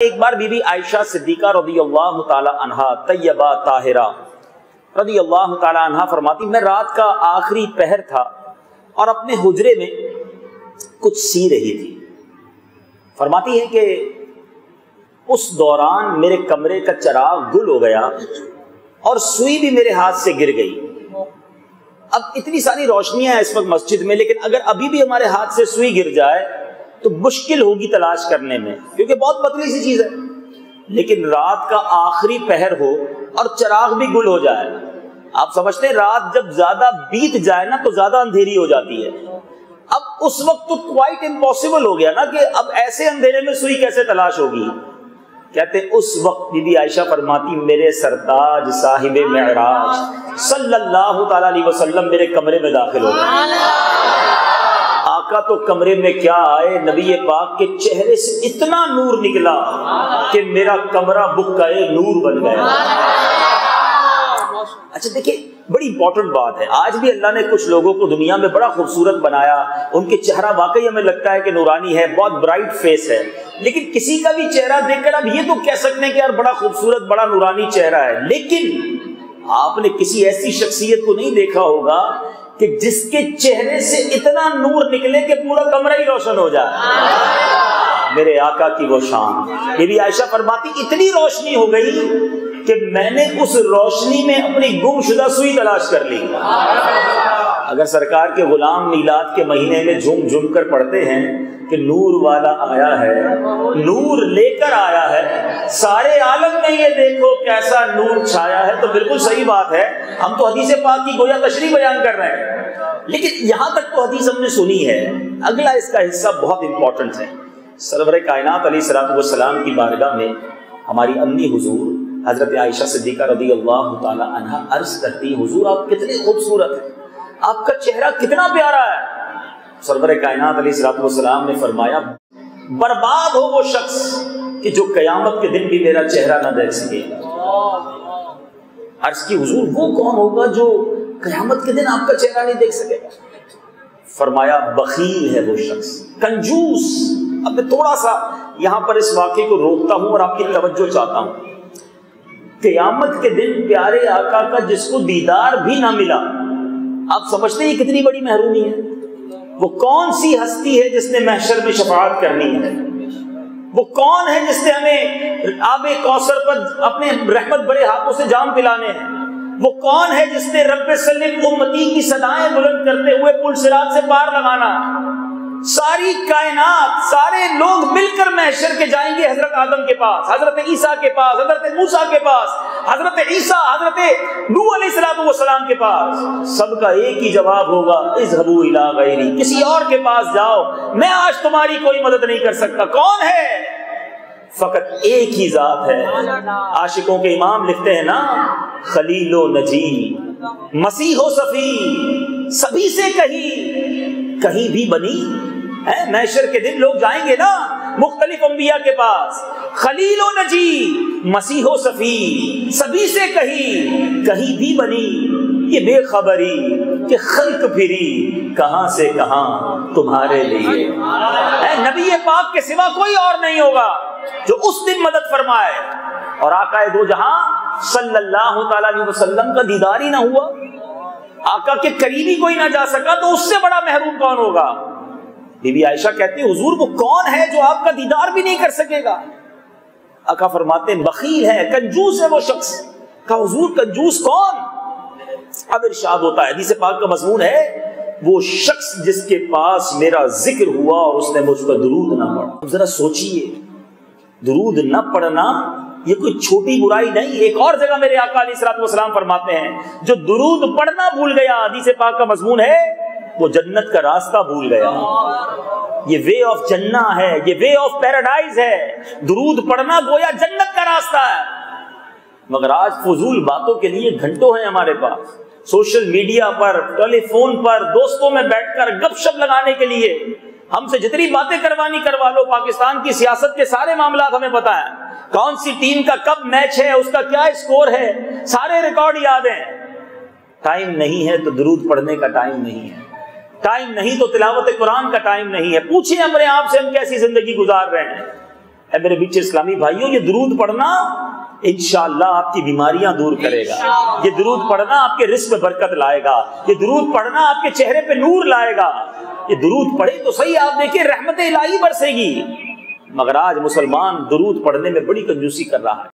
ایک bar B be عائشہ صدیقہ رضی اللہ تعالی عنہا طیبہ طاہرہ رضی اللہ تعالی عنہا فرماتی میں رات کا آخری پہر تھا اور اپنے حجرے میں کچھ سی رہی تھی۔ فرماتی ہے کہ اس دوران میرے کمرے کا چراغ گل ہو گیا اور سوئی بھی میرے ہاتھ سے گر گئی۔ اب اتنی ساری روشنیاں ہیں اس وقت مسجد میں، لیکن اگر ابھی بھی ہمارے ہاتھ سے سوئی گر جائے تو مشکل ہوگی تلاش کرنے میں، کیونکہ بہت پتلی سی چیز ہے۔ لیکن رات کا آخری پہر ہو اور چراغ بھی گل ہو جائے، آپ سمجھتے ہیں رات جب زیادہ بیت جائے نا تو زیادہ اندھیری ہو جاتی ہے۔ اب اس وقت تو کوائٹ امپاسبل ہو گیا نا کہ اب ایسے اندھیرے میں سوئی کیسے تلاش ہوگی۔ کہتے اس وقت بی بی عائشہ فرماتی میرے سرتاج صاحب معراج صلی اللہ تعالی علیہ وسلم میرے کمرے میں داخل ہو گئے۔ آقا تو کمرے میں کیا آئے، نبی پاک کے چہرے سے اتنا نور نکلا کہ میرا کمرہ بکائے نور بن گیا۔ اچھا دیکھیں، بڑی امپورٹنٹ بات ہے، آج بھی اللہ نے کچھ لوگوں کو دنیا میں بڑا خوبصورت بنایا، ان کے چہرہ واقعی ہمیں لگتا ہے کہ نورانی ہے، بہت برائٹ فیس ہے، لیکن کسی کا بھی چہرہ دیکھ کر اب یہ تو کہہ سکتے ہیں کہ یار بڑا خوبصورت بڑا نورانی چہرہ ہے، لیکن آپ نے کسی ایسی شخصیت کو نہیں دیکھا ہوگا کہ جس کے چہرے سے اتنا نور نکلے کہ پورا کمرہ ہی روشن ہو جائے۔ میرے آقا کی وہ شان۔ بی بی عائشہ فرماتی اتنی روشنی ہو گئی کہ میں نے اس روشنی میں اپنی گم شدہ سوئی تلاش کر لی۔ اگر سرکار کے غلام میلاد کے مہینے میں جھوم جھوم کر پڑھتے ہیں کہ نور والا آیا ہے، نور لے کر آیا ہے، سارے عالم میں یہ دیکھو کیسا نور چھایا ہے، تو بالکل صحیح بات ہے۔ ہم تو حدیث پاک کی گویا تشریح بیان کر رہے ہیں، لیکن یہاں تک تو حدیث ہم نے سنی ہے، اگلا اس کا حصہ بہت امپورٹنٹ ہے۔ سرور کائنات علیہ الصلوۃ والسلام کی بارگاہ میں ہماری امی حضور حضرت عائشہ صدیقہ رضی اللہ تعالی عنہا عرض کرتی حضور آپ کتنے خوبصورت ہیں، آپ کا چہرہ کتنا پیارا ہے۔ سرور کائنات علیہ الصلوۃ والسلام نے فرمایا برباد ہو وہ شخص کہ جو قیامت کے دن بھی میرا چہرہ نہ دیکھ سکے۔ عرض کی حضور وہ کون ہوگا جو قیامت کے دن آپ کا چہرہ نہیں دیکھ سکے گا؟ فرمایا بخیل ہے وہ شخص، کنجوس۔ اب میں تھوڑا سا یہاں پر اس واقعے کو روکتا ہوں اور آپ کی توجہ چاہتا ہوں۔ قیامت کے دن پیارے آقا کا جس کو دیدار بھی نہ ملا، آپ سمجھتے ہیں یہ کتنی بڑی محرومی ہے؟ وہ کون سی ہستی ہے جس نے محشر میں شفاعت کرنی ہے؟ وہ کون ہے جس نے ہمیں آب کوثر پر اپنے رحمت بڑے ہاتھوں سے جام پلانے ہیں؟ وہ کون ہے جس نے رب سلم امتی کی صدائیں بلند کرتے ہوئے پل صراط سے پار لگانا؟ ساری کائنات، سارے لوگ مل کر محشر کے جائیں گے حضرت آدم کے پاس، حضرت عیسیٰ کے پاس، حضرت موسیٰ کے پاس، حضرت عیسیٰ حضرت نوح علیہ السلام کے پاس۔ سب کا ایک ہی جواب ہوگا اذهبوا الی غیری، کسی اور کے پاس جاؤ، میں آج تمہاری کوئی مدد نہیں کر سکتا۔ کون ہے؟ فقط ایک ہی ذات ہے۔ عاشقوں کے امام لکھتے ہیں نا، خلیل و نجی، مسیح و صفی، سبھی سے کہیں بھی بنی ہے۔ محشر کے دن لوگ جائیں گے نا مختلف انبیاء کے پاس، خلیل و نجی، مسیح و صفی، سبھی سے کہیں بھی بنی، یہ بے خبری کہ خلق پھری کہاں سے کہاں تمہارے لیے۔ نبی پاک کے سوا کوئی اور نہیں ہوگا جو اس دن مدد فرمائے، اور آقا دو جہاں صلی اللہ تعالی علیہ وسلم کا دیدار ہی نہ ہوا، آقا کے قریب ہی کوئی نہ جا سکا، تو اس سے بڑا محروم کون ہوگا؟ بی بی عائشہ کہتی حضور وہ کون ہے جو آپ کا دیدار بھی نہیں کر سکے گا؟ آقا فرماتے بخیل ہے، کنجوس ہے وہ شخص۔ کہا حضور کنجوس کون؟ اب ارشاد ہوتا ہے، حدیث پاک کا مضمون ہے وہ شخص جس کے پاس میرا ذکر ہوا اور اس نے مجھ پر درود نہ پڑھا۔ اب ذرا سوچئے، درود نہ پڑھنا یہ کوئی چھوٹی برائی نہیں۔ ایک اور جگہ میرے آقا علیہ الصلوۃ والسلام فرماتے ہیں جو درود پڑھنا بھول گیا، حدیث پاک کا مضمون ہے وہ جنت کا راستہ بھول گیا۔ یہ وے آف جنہ ہے، یہ وے آف پیراڈائز ہے۔ درود پڑھنا گویا جنت کا راستہ ہے، مگر آج فضول باتوں کے لیے گھنٹوں ہیں ہمارے پاس، سوشل میڈیا پر، ٹیلی فون پر، دوستوں میں بیٹھ کر گپ شپ لگانے کے لیے ہم سے جتنی باتیں کروانی کروا لو۔ پاکستان کی سیاست کے سارے معاملات ہمیں پتہ ہیں، کون سی ٹیم کا کب میچ ہے، اس کا کیا اسکور ہے، سارے ریکارڈ یاد ہیں۔ ٹائم نہیں ہے تو درود پڑھنے کا ٹائم نہیں ہے، ٹائم نہیں تو تلاوت قرآن کا ٹائم نہیں ہے۔ پوچھیں اپنے آپ سے ہم کیسی زندگی گزار رہے ہیں۔ اے میرے بیچ اسلامی بھائیوں، یہ درود پڑھنا انشاءاللہ آپ کی بیماریاں دور کرے گا، یہ درود پڑھنا آپ کے رزق میں برکت لائے گا، یہ درود پڑھنا آپ کے چہرے پہ نور لائے گا۔ یہ درود پڑھے تو صحیح، آپ دیکھیں رحمت الہی برسے گی، مگر آج مسلمان درود پڑھنے میں بڑی کنجوسی کر رہا ہے۔